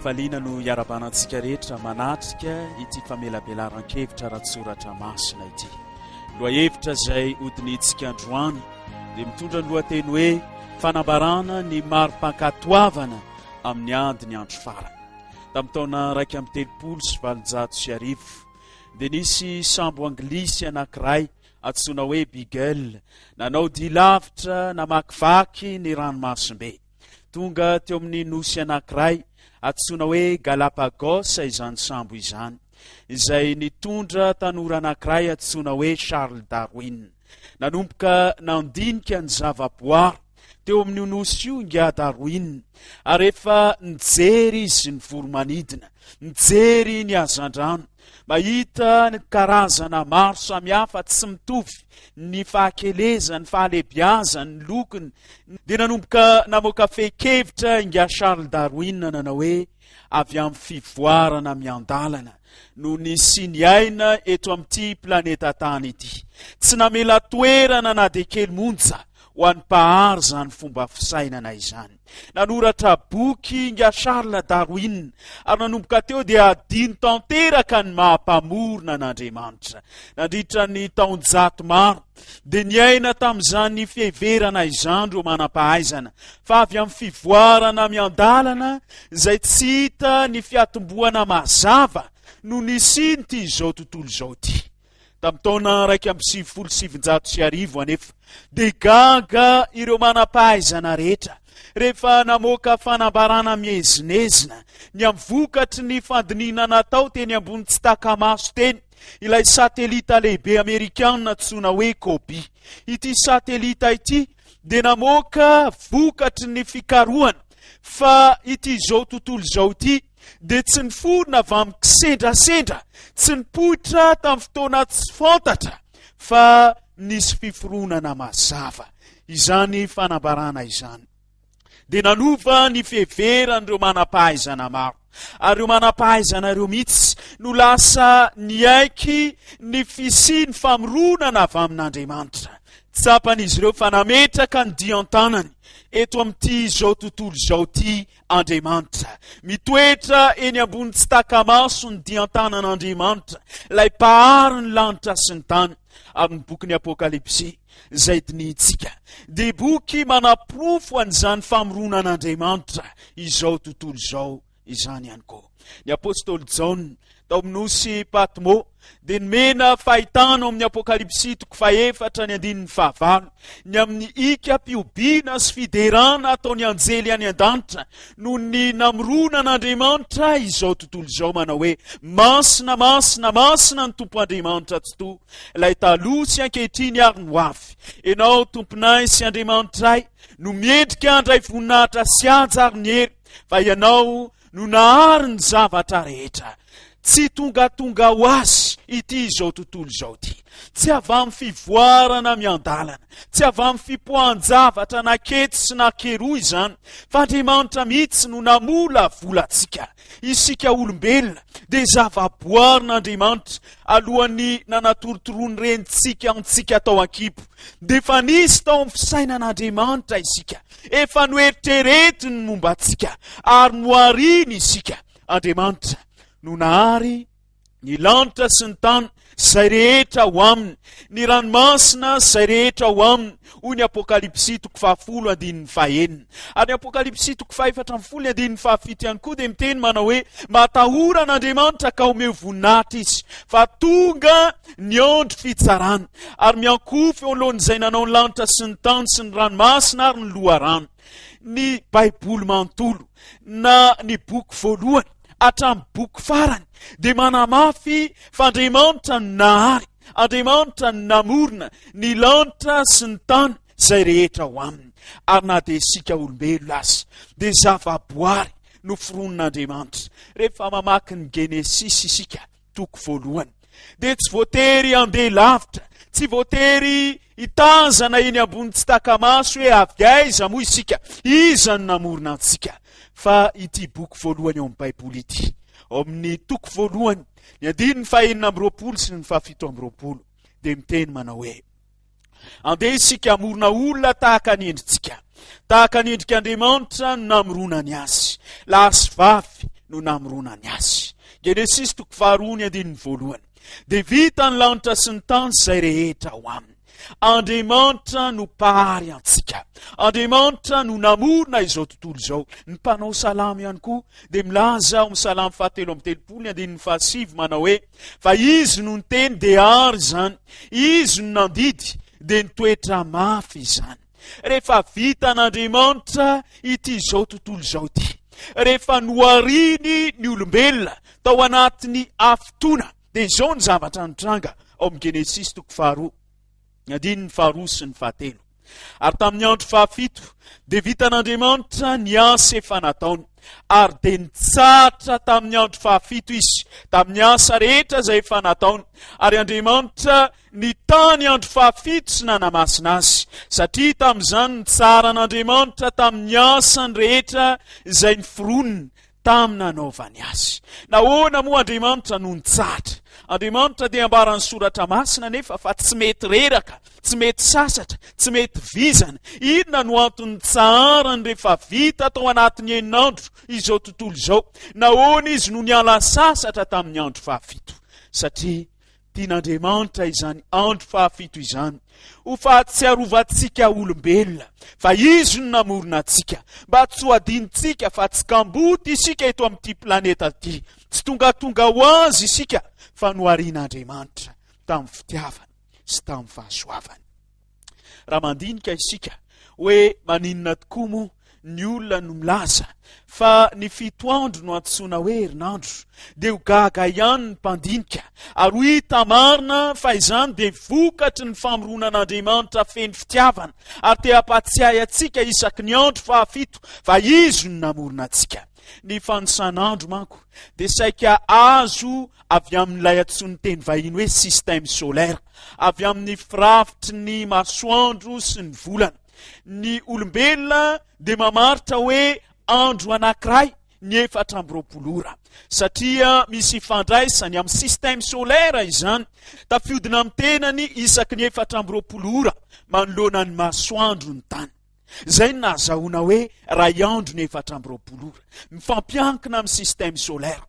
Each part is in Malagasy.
faliana no iarabanantsika rehetra manatrika ity famelabelaran-kevitra ratsoratra masina ity. Loahevitra izay hodinitsika androany dia mitondra ny lohateny hoe fanambarana ny maro-pankatoavana amin'ny andiny andro farany. Tamin'ny taona 1930 dia nisy sambo anglisy anankiray antsoina hoe Beagle nanao dilavitra namakivaky ny ranomasimbe. Tonga teo amin'ny nosy anankiray antsoina hoe Galapagos izany sambo izany, izay nitondra tanora anankiray antsoina hoe Charles Darwin. Nanomboka nandinika ny zavaboary teo amin'ny nosy io nga Darwin, ary rehefa nijery izy ny voromanidina, nijery ny hazandrano, mahita ny karazana maro samihafa tsy mitovy ny fahakeleza, ny fahalebiaza, ny lokony, dia nanomboka namoaka fehi-kevitra nga Charles Darwin nanao hoe avy amin'ny fivoarana miandalana no nisy ny aina eto amin'ity planeta tany ity. Tsy namela toerana na dia kely monja ho an'ny mpahary zany fomba fisainana izany. Nanoratra boky nga Charles Darwin, ary nanomboka teo dia adiny tanteraka ny mahampamorona an'Andriamanitra. Nandritra ny taon-jato maro dia niaina tamin'izany fiheverana izany ro manam-pahaizana, fa avy amin'ny fivoarana miandalana izay tsy hita ny fiatomboana mazava no nisiny izao tontolo izao ity. Tamin'ny taona 1977 anefa dia gaga ireo manam-pahaizana rehetra rehefa namoaka fanambarana miezinezina ny amin'ny vokatry ny fandiniana natao teny ambony tsy takamaso teny ilay satelita lehibe Amerikanina antsoina hoe Kobe. Ity satelita ity dia namoaka vokatry ny fikarohana fa ity zao tontolo izao ity dia tsy niforona avy amin'ny kisendrasendra, tsy nipoitra tamin'ny fotoana tsy fantatra, fa nisy fiforonana mazava izany fanambarana izany. Dia nanova ny fiheveran'ireo manam-pahaizana maro, ary ireo manam-pahaizana ireo mihitsy no lasa niaiky ny fisiany famoronana avy amin'Andriamanitra. Tsapan'izy ireo fa nametraka ny dian-tanany eto amin'ity zao tontolo izao ity Andriamanitra, mitoetra eny ambony tsy takamaso ny dian-tanan'Andriamanitra, ilay mpahary ny lanitra sy ny tany. Amin'ny boky ny Apokalipsy izay dinitsika dia boky manaprofo an'izany famoronan'Andriamanitra izao tontolo izao izany ihany koa. Ny apôstôly John tao amin'ny nosy Patmo dia nomena fahitana amin'ny Apokalipsy 4:9 ny amin'ny ikam-piobiana sy fiderana ataony anjely any an-danitra no ny namoronan'Andriamanitra izao tontolo izao, manao hoe masina, masina, masina ny tompo Andriamanitra totoa, ilay taloha sy ankehitriny ary no avy. Ianao tomponay sy Andriamanitray no miendrika andray voninahitra sy anja ary ny hery, fa ianao no nahary ny zavatra rehetra. Tsy tonga ho azy ity izao tontolo izao ity, tsy avy amin'ny fivoarana miandalana, tsy avy amin'ny fipohan-javatra nakety sy nakeroa izany, fa Andriamanitra mihitsy no namola volantsika. Isika olombelona dia zavaboarin'Andriamanitra alohan'ny nanatorotoroany renitsika antsika tao an-kibo, dia efa nisy tao amin'ny fisainan'Andriamanitra isika, efa noeritreretiny ny momba antsika ary nohariny isika. Andriamanitra no nahary ny lanitra sy ny tany izay rehetra ho aminy, ny ranomasina izay rehetra ho aminy, hoy ny Apokalipsy 20:1. Ary ny Apokalipsy 4:7 ihany koa dia miteny manao hoe matahoran'Andriamanitra ka omeo voninahitra izy, fa tonga ny andro fitsarana ary miankofy eo alohan'izay nanao ny lanitra sy ny tany sy ny ranomasina ary ny loharano. Ny Baiboly manontolo na ny boky voalohany hatramin'ny boky farany dia manamafy fa Andriamanitra no nahary, Andriamanitra no namorona ny lanitra sy ny tany izay rehetra ho aminy. Ary na dia isika olombelo aza dia zavaboary no foronon'Andriamanitra. Rehefa mamaky ny Genesisy isika toko voalohany dia tsy voatery andeha lavitra, tsy voatery hitazana eny ambony tsy takamaso hoe avy aiza moa isika, iza no namorona antsika, fa ity boky voalohany eo amin'ny Baiboly ity, ao amin'ny toko voalohany ny 19 sy ny 17 dia miteny manao hoe andeha isika amorona olona tahaka ny endritsika, tahaka ny endrik'Andriamanitra no namoronany azy, lahy sy vavy, no namorona ny azy. Genesis 2:1. Dia vita ny lanitra sy ny tany izay rehetra ho aminy. Andriamanitra no pahary antsika. Andriamanitra no namorona izao tontolo izao. Ny mpanao salamo ihany koa dia milaza ao amin'ny salamo 7:7 manao hoe fa izy no niteny dia ary izany, izy no nandidy dia nitoetra mafy izany. Rehefa vita n'Andriamanitra ity izao tontolo izao ity, rehefa noariny ny olombelona tao anatiny afotoana, dia izao ny zavatra nitranga ao amin'ny Genesis 2:2. Ny 2 sy ny 7. Ary tamin'ny andro 7 dia vita n'Andriamanitra ny asa efa nataony, ary dia nitsatra tamin'ny andro 7 izy, tamin'ny asa rehetra izay efa nataony. Ary Andriamanitra ny tany andro 7 sy nanamasina azy, satria tamin'izany nitsara n'Andriamanitra tamin'ny asany rehetra izay niforoniny tamin'ny nanaovany azy. Nahoana moa Andriamanitra no nitsatra? Andriamanitra dia ambarany soratra masina nefa fa tsy mety reraka, tsy mety sasatra, tsy mety vizana. Inona no antony tsarany rehefa vita tao anatiny enin'andro izao tontolo izao? Nahoana izy no niala sasatra tamin'ny andro 7? Satria tian'Andriamanitra izany andro 7 izany ho fahatsiarovantsika olombelona, fa izy no namorona antsika mba tsy ho adinitsika fa tsy kamboty isika eto amin'ity planeta ity, tsy tongatonga ho azy isika fa noarian'Andriamanitra tamin'ny fitiavany sy tamin'ny fahasoavany. Raha mandinika isika hoe maninona tokoa moa ny olona no milaza fa ny 7 andro no antsoina hoe herinandro, dia ho gaga ihany ny mpandinika, ary ho hita marina fa izany dia vokatry ny famoronan'Andriamanitra feno fitiavana, ary te hampatsiahy atsika isaky ny andro 7 fa izy no namorona antsika. Ny fanosan'andro manko dia saika azo avy amin'ilay antsoiny teny vahiny hoe système solaire, avy amin'ny firafitry ny masoandro sy ny volana. Ny olombelona dia mamaritra hoe andro anankiray ny 420 ora, satria misy fandraisany amin'ny système solaire izany, tafodina amin'ny tenany isaky ny 420 ora manoloana ny masoandro ny tany. Zay no nahazahoana hoe ray andro ny 420 ora, mifampiankina amin'ny système solaire.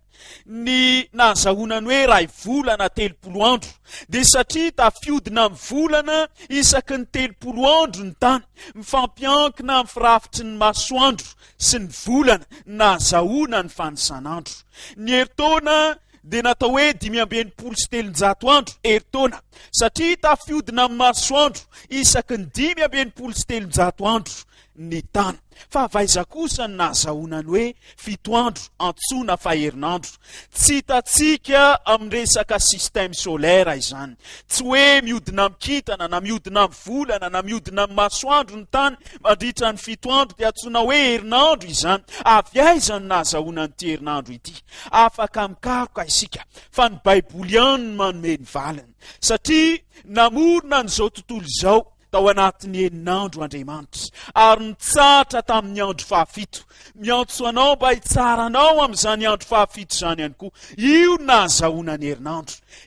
Ny nahazahoana ny hoe ray volana 30 andro, dia satria tafodina amin'ny volana isaky ny 30 andro ny tany, mifampiankina amin'ny firafitry ny masoandro sy ny volana, nahazahoana ny fanisan'andro. Ny herintaona dia natao hoe 570 andro herintaona, satria tafodina amin'ny masoandro isaky ny 570 andro ny tany. Fa vaiza kosa ny nahazahoana ny hoe 7 andro antsoina fa herinandro. Tsy hitatsika amin'ny resaka système solaire izany, tsy hoe mihodina amin'ny kintana na mihodina amin'ny volana na mihodina amin'ny masoandro ny tany mandritra ny 7 andro dia antsoina hoe herinandro izany. Avy aiza ny nahazahoana n'ity herinandro ity? Afaka mikaroka isika fa ny Baiboly ihany no manome ny valiny, satria namorona n'izao tontolo izao tao anatiny enin'andro Andriamanitra, ary nitsatra tamin'ny andro 7. Miantso anao mba hitsaranao amin'izany andro 7 izany ihany koa. Io nahazahoana ny herinandro,